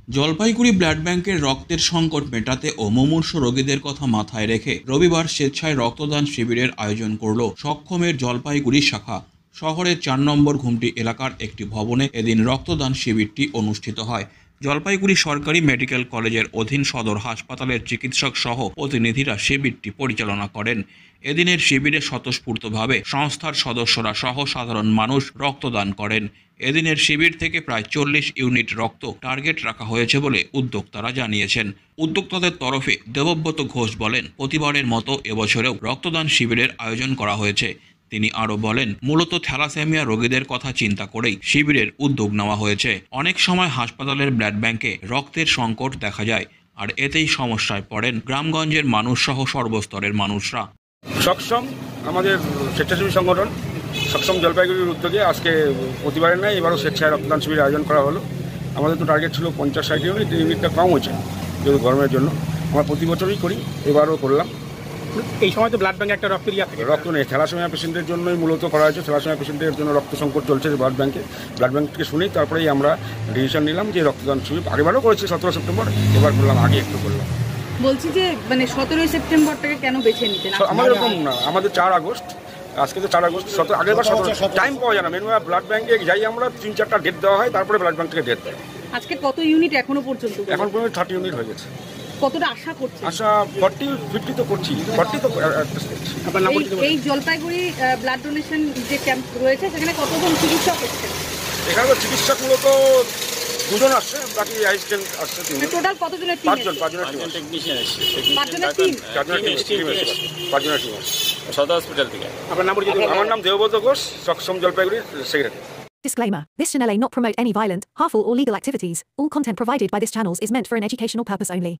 Jalpaiguri blood ব্যাংকের রক্তের সংকট মেটাতে ও মুমূর্ষু রোগীদের কথা মাথায় রেখে রবিবার স্বেচ্ছায় রক্তদান শিবিরের আয়োজন করল সক্ষমের জলপাইগুড়ি শাখা। শহরের ৪ নম্বর ঘুমটি এলাকার একটি ভবনে এদিন রক্তদান শিবিরটি অনুষ্ঠিত হয়। জলপাইগুড়ি সরকারি মেডিকেল কলেজের অধীন সদর হাসপাতালের চিকিৎসক সহ প্রতিনিধিরা শিবিরটি পরিচালনা করেন। এদিনের শিবিরে স্বতঃস্ফূর্তভাবে সংস্থার সদস্যরা সহ সাধারণ মানুষ রক্তদান করেন। এদিনের শিবির থেকে প্রায় ৪০ ইউনিট রক্ত টার্গেট রাখা হয়েছে বলে উদ্যোক্তারা জানিয়েছেন। উদ্যোক্তাদের তরফে দেবব্রত ঘোষ বলেন, প্রতিবারের মতো এবছরেও রক্তদান শিবিরের আয়োজন করা হয়েছে। তিনি আরও বলেন, মূলত থ্যালাসেমিয়া রোগীদের কথা চিন্তা করেই শিবিরের উদ্যোগ নেওয়া হয়েছে। অনেক সময় হাসপাতালের ব্লাড ব্যাংকে রক্তের সংকট দেখা যায়, আর এতেই সমস্যায় পড়েন গ্রামগঞ্জের মানুষ সহ সর্বস্তরের মানুষরা। সক্ষম আমাদের স্বেচ্ছাসেবী সংগঠন সক্ষম জলপাইগুড়ির উদ্যোগে আজকে প্রতিবারের নয় এবারও স্বেচ্ছায় রক্তদান শিবির আয়োজন করা হলো। আমাদের তো টার্গেট ছিল 50-60 ইউনিট, ইউনিটটা কম হয়েছে যেহেতু গরমের জন্য। আমরা প্রতি বছরই করি, এবারও করলাম। এই সময় তো ব্লাড ব্যাংকে একটা রক্তের থাকে, রক্ত নেই, থ্যালাসেমিয়া পেশেন্টের জন্যই মূলত করা হয়েছে। থ্যালাসেমিয়া পেশেন্টের জন্য রক্ত সংকট চলছে ব্লাড ব্যাংকে। ব্লাড ব্যাংক থেকে শুনেই তারপরেই আমরা ডিসিশন নিলাম যে রক্তদান শিবির আগেবারও করেছি 17 সেপ্টেম্বর, এবার করলাম, আগে একটু করলাম। বলছি যে মানে 17 সেপ্টেম্বরটাকে কেন বেছে নিতেন? আমাদের এরকম না, আমাদের 4 আগস্ট, আজকে তো 4 আগস্ট, আগেরবার 17 টাইম পাওয়া যায় না। মেন ব্লাড ব্যাংকে যাই আমরা 3-4টা ডেট দেওয়া হয়, তারপরে ব্লাড ব্যাংক থেকে ডেট দেয়। আজকে কত ইউনিট এখনো পর্যন্ত? এখন পর্যন্ত 30 ইউনিট হয়ে গেছে। কতটা আশা করছেন? আশা 40-50 তো করছি, 40 তো এই জলপাইগুড়ি ব্লাড ডোনেশন যে ক্যাম্প রয়েছে সেখানে কতজন চিকিৎসক এসেছেন? এখানে তো চিকিৎসক মূলত 2 জন আসছে, বাকি অ্যাসিস্ট্যান্ট আসছে 3 জন। টোটাল কতজনের টিম? 5 জনের টেকনিশিয়ান আসছে, 5 জনের টিম, 5 জনের টিম আসছে সদর হসপিটাল থেকে। আমার নাম দেবব্রত ঘোষ, সক্ষম জলপাইগুড়ির secretary. Disclaimer. This channel may not promote any violent, harmful or legal activities. All content provided by this channel is meant for an educational purpose only.